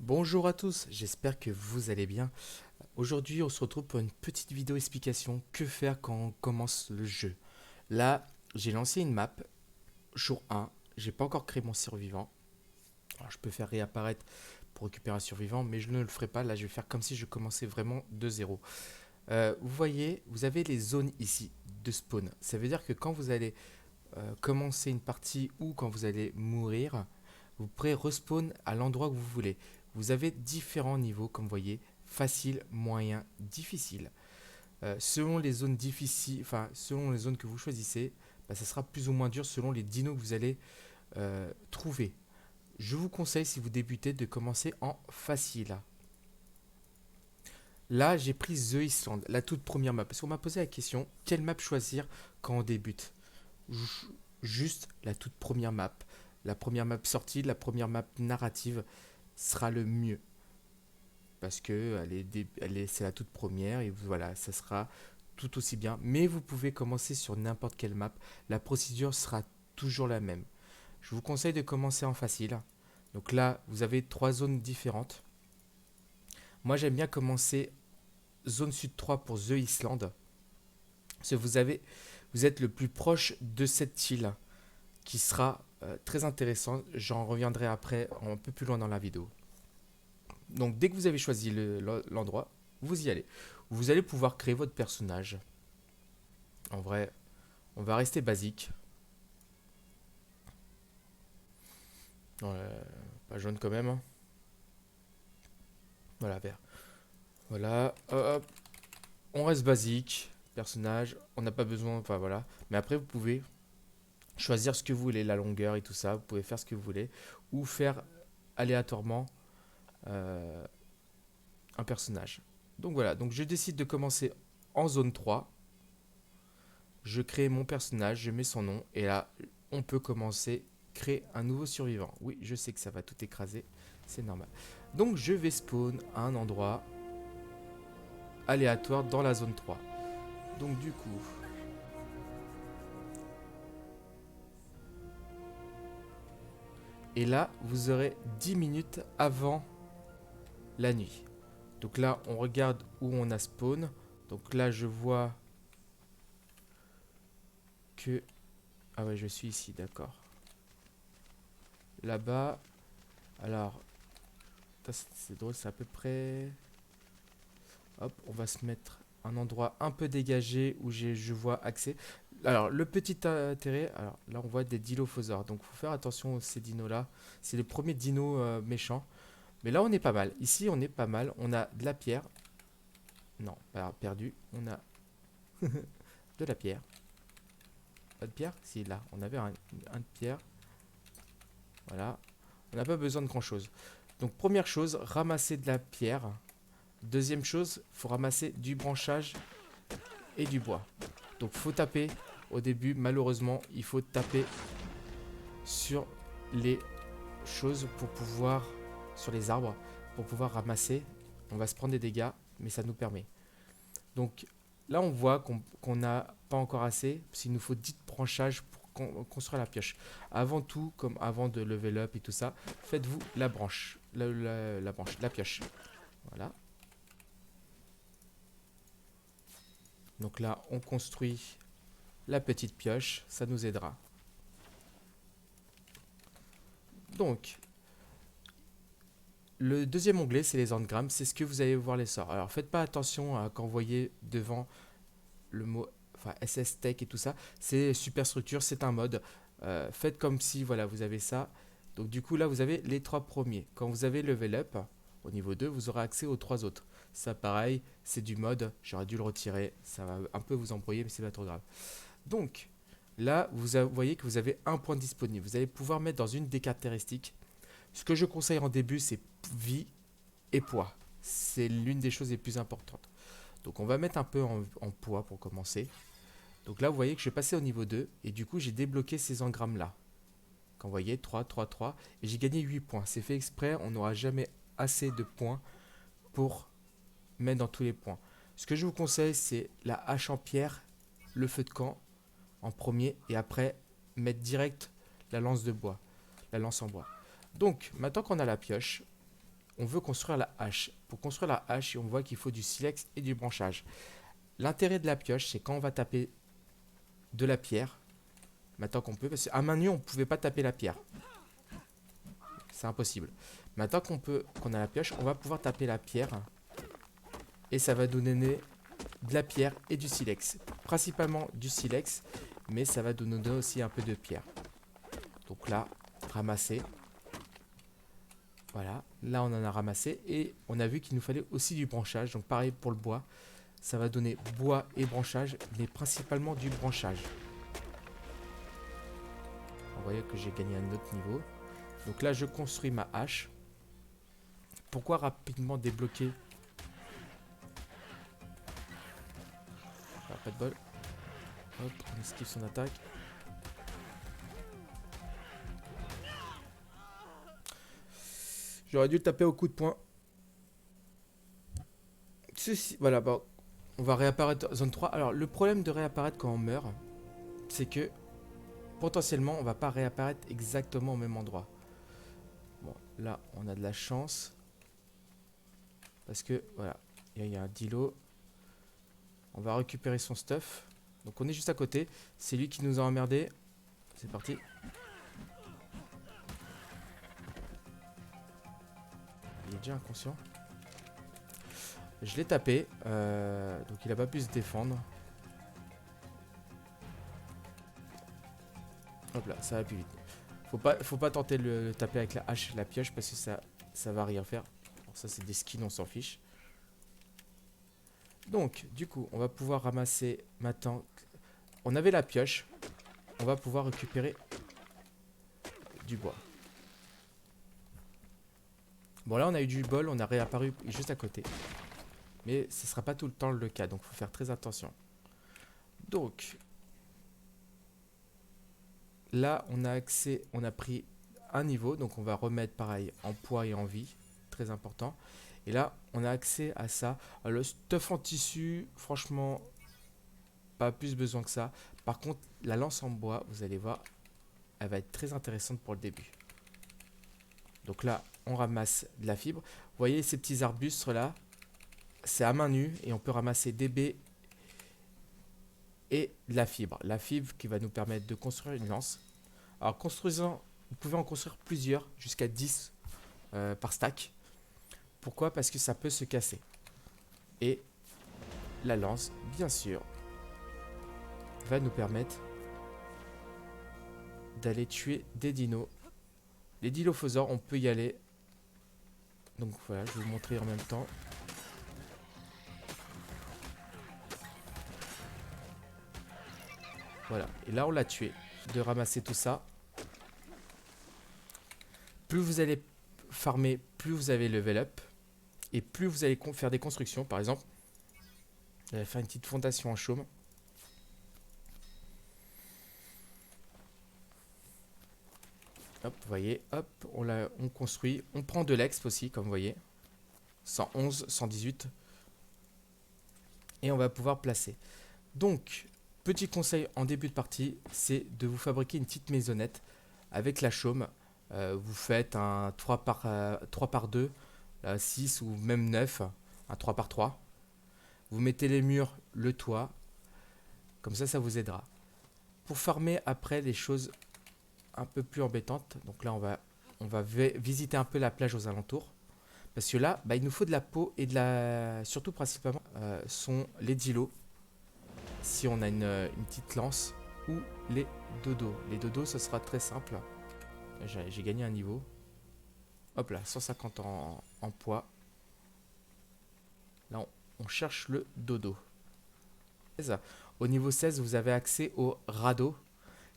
Bonjour à tous, j'espère que vous allez bien. Aujourd'hui, on se retrouve pour une petite vidéo explication que faire quand on commence le jeu. Là, j'ai lancé une map, jour 1, j'ai pas encore créé mon survivant. Alors, je peux faire réapparaître pour récupérer un survivant, mais je ne le ferai pas. Là, je vais faire comme si je commençais vraiment de zéro. Vous voyez, vous avez les zones ici de spawn. Ça veut dire que quand vous allez commencer une partie ou quand vous allez mourir, vous pourrez respawn à l'endroit que vous voulez. Vous avez différents niveaux, comme vous voyez, facile, moyen, difficile. Selon les zones difficiles, enfin selon les zones que vous choisissez, bah, ça sera plus ou moins dur selon les dinos que vous allez trouver. Je vous conseille, si vous débutez, de commencer en facile. Là, j'ai pris The Island, la toute première map, parce qu'on m'a posé la question, quelle map choisir quand on débute? Juste la toute première map. La première map sortie, la première map narrative sera le mieux. Parce que c'est la toute première et voilà, ça sera tout aussi bien. Mais vous pouvez commencer sur n'importe quelle map. La procédure sera toujours la même. Je vous conseille de commencer en facile. Donc là, vous avez trois zones différentes. Moi, j'aime bien commencer zone sud 3 pour The Island. Parce que vous êtes le plus proche de cette île qui sera très intéressant. J'en reviendrai après un peu plus loin dans la vidéo. Donc dès que vous avez choisi l'endroit, vous y allez. Vous allez pouvoir créer votre personnage. En vrai, on va rester basique. Pas jaune quand même, hein. Voilà, vert. Voilà, hop. On reste basique. Personnage, on n'a pas besoin, enfin voilà. Mais après, vous pouvez choisir ce que vous voulez, la longueur et tout ça. Vous pouvez faire ce que vous voulez. Ou faire aléatoirement euh, un personnage. Donc voilà, donc je décide de commencer en zone 3. Je crée mon personnage, je mets son nom, et là, on peut commencer créer un nouveau survivant. Oui, je sais que ça va tout écraser, c'est normal. Donc je vais spawn à un endroit aléatoire dans la zone 3. Donc du coup, et là, vous aurez 10 minutes avant la nuit. Donc là, on regarde où on a spawn. Donc là, je vois que... Ah ouais, je suis ici, d'accord. Là-bas, alors, c'est drôle, c'est à peu près... Hop, on va se mettre un endroit un peu dégagé où je vois accès. Alors, le petit intérêt, alors là, on voit des dilophosaures. Donc, il faut faire attention à ces dinos-là. C'est les premiers dinos méchants. Mais là, on est pas mal. Ici, on est pas mal. On a de la pierre. Non, pas perdu. On a de la pierre. Pas de pierre? Si, là. On avait un de pierre. Voilà. On n'a pas besoin de grand-chose. Donc, première chose, ramasser de la pierre. Deuxième chose, il faut ramasser du branchage et du bois. Donc faut taper au début, malheureusement, il faut taper sur les choses pour pouvoir, sur les arbres, pour pouvoir ramasser. On va se prendre des dégâts, mais ça nous permet. Donc là, on voit qu'on n'a pas encore assez, parce qu'il nous faut 10 branchages pour construire la pioche. Avant tout, comme avant de level up et tout ça, faites-vous la branche, la pioche. Voilà. Donc là, on construit la petite pioche, ça nous aidera. Donc, le deuxième onglet, c'est les engrammes, c'est ce que vous allez voir les sorts. Alors, faites pas attention à quand vous voyez devant le mot enfin, SS Tech et tout ça, c'est superstructure, c'est un mode. Faites comme si, voilà, vous avez ça. Donc, du coup, là, vous avez les trois premiers. Quand vous avez level up, au niveau 2, vous aurez accès aux trois autres. Ça, pareil, c'est du mode. J'aurais dû le retirer. Ça va un peu vous embrouiller, mais c'est pas trop grave. Donc, là, voyez que vous avez un point disponible. Vous allez pouvoir mettre dans une des caractéristiques. Ce que je conseille en début, c'est vie et poids. C'est l'une des choses les plus importantes. Donc, on va mettre un peu en poids pour commencer. Donc là, vous voyez que je vais passer au niveau 2. Et du coup, j'ai débloqué ces engrammes-là. Quand vous voyez, 3, 3, 3. Et j'ai gagné 8 points. C'est fait exprès. On n'aura jamais assez de points pour mettre dans tous les points. Ce que je vous conseille, c'est la hache en pierre, le feu de camp en premier et après mettre direct la lance de bois, la lance en bois. Donc maintenant qu'on a la pioche, on veut construire la hache. Pour construire la hache, on voit qu'il faut du silex et du branchage. L'intérêt de la pioche, c'est quand on va taper de la pierre, maintenant qu'on peut, parce qu'à main nue, on ne pouvait pas taper la pierre. C'est impossible. Maintenant qu'on a la pioche, on va pouvoir taper la pierre et ça va nous donner de la pierre et du silex. Principalement du silex, mais ça va nous donner aussi un peu de pierre. Donc là, ramasser. Voilà, là on en a ramassé et on a vu qu'il nous fallait aussi du branchage. Donc pareil pour le bois, ça va donner bois et branchage, mais principalement du branchage. Vous voyez que j'ai gagné un autre niveau. Donc là je construis ma hache. Pourquoi rapidement débloquer? Ah, pas de bol. Hop, on esquive son attaque. J'aurais dû le taper au coup de poing. Ceci, voilà, bon, on va réapparaître zone 3. Alors, le problème de réapparaître quand on meurt, c'est que potentiellement, on va pas réapparaître exactement au même endroit. Bon, là, on a de la chance. Parce que, voilà, il y a un Dilo. On va récupérer son stuff. Donc, on est juste à côté. C'est lui qui nous a emmerdé. C'est parti. Il est déjà inconscient. Je l'ai tapé. Donc, il a pas pu se défendre. Hop là, ça va plus vite. Faut pas tenter de le taper avec la hache, la pioche, parce que ça va rien faire. Alors ça, c'est des skins, on s'en fiche. Donc, du coup, on va pouvoir ramasser maintenant. On avait la pioche. On va pouvoir récupérer du bois. Bon, là, on a eu du bol. On a réapparu juste à côté. Mais ce ne sera pas tout le temps le cas. Donc, il faut faire très attention. Donc, là, on a accès. On a pris un niveau. Donc, on va remettre pareil en poids et en vie. Très important. Et là, on a accès à ça. Alors, le stuff en tissu, franchement, pas plus besoin que ça. Par contre, la lance en bois, vous allez voir, elle va être très intéressante pour le début. Donc là, on ramasse de la fibre. Vous voyez ces petits arbustes là, c'est à main nue et on peut ramasser des baies et de la fibre. La fibre qui va nous permettre de construire une lance. Alors, construisant, vous pouvez en construire plusieurs, jusqu'à 10 par stack. Pourquoi? Parce que ça peut se casser. Et la lance, bien sûr, va nous permettre d'aller tuer des dinos. Les dilophosaures, on peut y aller. Donc voilà, je vais vous montrer en même temps. Voilà, et là on l'a tué. De ramasser tout ça. Plus vous allez farmer, plus vous avez level up. Et plus vous allez faire des constructions. Par exemple, je vais faire une petite fondation en chaume. Hop, vous voyez, hop, on construit. On prend de l'exp aussi, comme vous voyez. 111, 118. Et on va pouvoir placer. Donc, petit conseil en début de partie, c'est de vous fabriquer une petite maisonnette avec la chaume. Vous faites un 3 par 2, 6 ou même 9, un 3 par 3. Vous mettez les murs, le toit. Comme ça vous aidera. Pour farmer après les choses un peu plus embêtantes, donc là on va visiter un peu la plage aux alentours. Parce que là, il nous faut de la peau et surtout principalement, sont les dilos. Si on a une petite lance ou les dodos. Les dodos, ce sera très simple. J'ai gagné un niveau. Hop là, 150 en poids. Là, on cherche le dodo. Au niveau 16, vous avez accès au radeau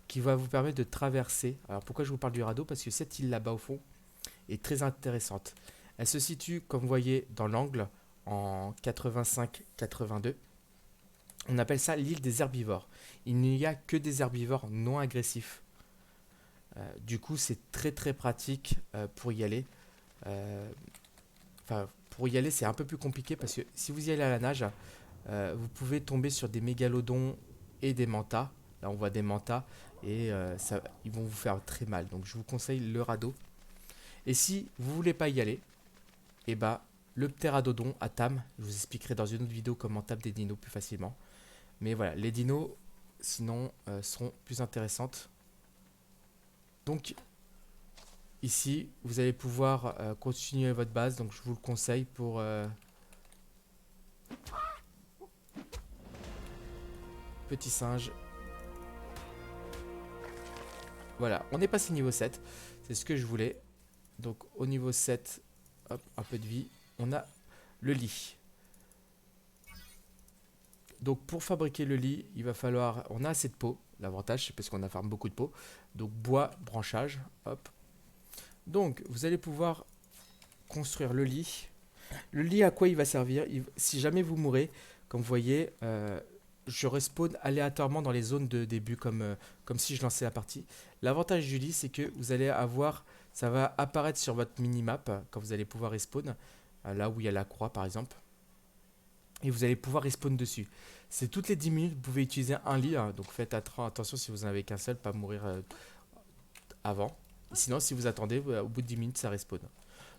qui va vous permettre de traverser. Alors pourquoi je vous parle du radeau? Parce que cette île là-bas au fond est très intéressante. Elle se situe, comme vous voyez, dans l'angle en 85-82. On appelle ça l'île des herbivores. Il n'y a que des herbivores non agressifs. Du coup, c'est très très pratique pour y aller. Pour y aller, c'est un peu plus compliqué parce que si vous y allez à la nage, vous pouvez tomber sur des mégalodons et des mantas. Là, on voit des mantas et ils vont vous faire très mal. Donc, je vous conseille le radeau. Et si vous voulez pas y aller, et bah le pteradodon à Tam, je vous expliquerai dans une autre vidéo comment tape des dinos plus facilement. Mais voilà, les dinos sinon seront plus intéressantes. Donc ici, vous allez pouvoir continuer votre base, donc je vous le conseille pour petit singe. Voilà, on est passé niveau 7, c'est ce que je voulais. Donc au niveau 7, hop, un peu de vie, on a le lit. Donc pour fabriquer le lit, il va falloir, on a assez de peau, l'avantage c'est parce qu'on a farm beaucoup de peau. Donc bois, branchage, hop. Donc vous allez pouvoir construire le lit. Le lit, à quoi il va servir? Si jamais vous mourrez, comme vous voyez, je respawn aléatoirement dans les zones de début comme si je lançais la partie. L'avantage du lit, c'est que vous allez avoir, ça va apparaître sur votre minimap quand vous allez pouvoir respawn, là où il y a la croix par exemple, et vous allez pouvoir respawn dessus. C'est toutes les 10 minutes, vous pouvez utiliser un lit, hein, donc faites attention si vous n'en avez qu'un seul, pas mourir avant. Sinon, si vous attendez, au bout de 10 minutes, ça respawn.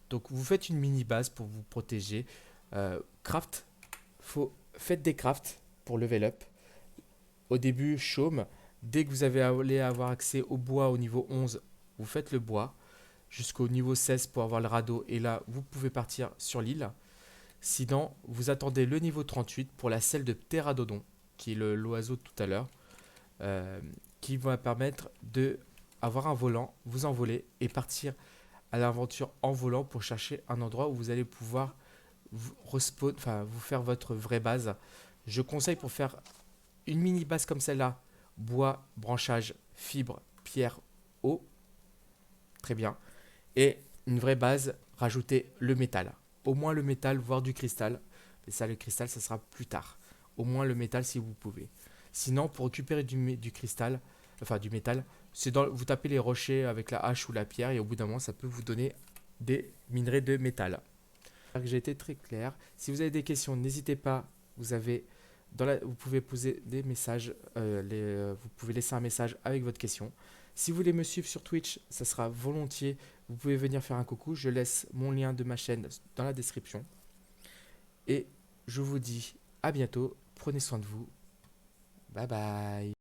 Donc vous faites une mini base pour vous protéger. Craft, faites des crafts pour level up. Au début, chaume. Dès que vous allez avoir accès au bois au niveau 11, vous faites le bois. Jusqu'au niveau 16 pour avoir le radeau. Et là, vous pouvez partir sur l'île. Sinon, vous attendez le niveau 38 pour la selle de pteradodon, qui est l'oiseau de tout à l'heure, qui va permettre de avoir un volant, vous envoler et partir à l'aventure en volant pour chercher un endroit où vous allez pouvoir respawn, enfin vous faire votre vraie base. Je conseille pour faire une mini base comme celle-là, bois, branchage, fibre, pierre, eau, très bien. Et une vraie base, rajouter le métal. Au moins le métal, voire du cristal. Mais ça, le cristal, ça sera plus tard. Au moins le métal si vous pouvez. Sinon, pour récupérer du cristal, enfin du métal, vous tapez les rochers avec la hache ou la pierre et au bout d'un moment, ça peut vous donner des minerais de métal. J'ai été très clair. Si vous avez des questions, n'hésitez pas. Vous pouvez poser des messages. Vous pouvez laisser un message avec votre question. Si vous voulez me suivre sur Twitch, ça sera volontiers. Vous pouvez venir faire un coucou. Je laisse mon lien de ma chaîne dans la description. Et je vous dis à bientôt. Prenez soin de vous. Bye bye.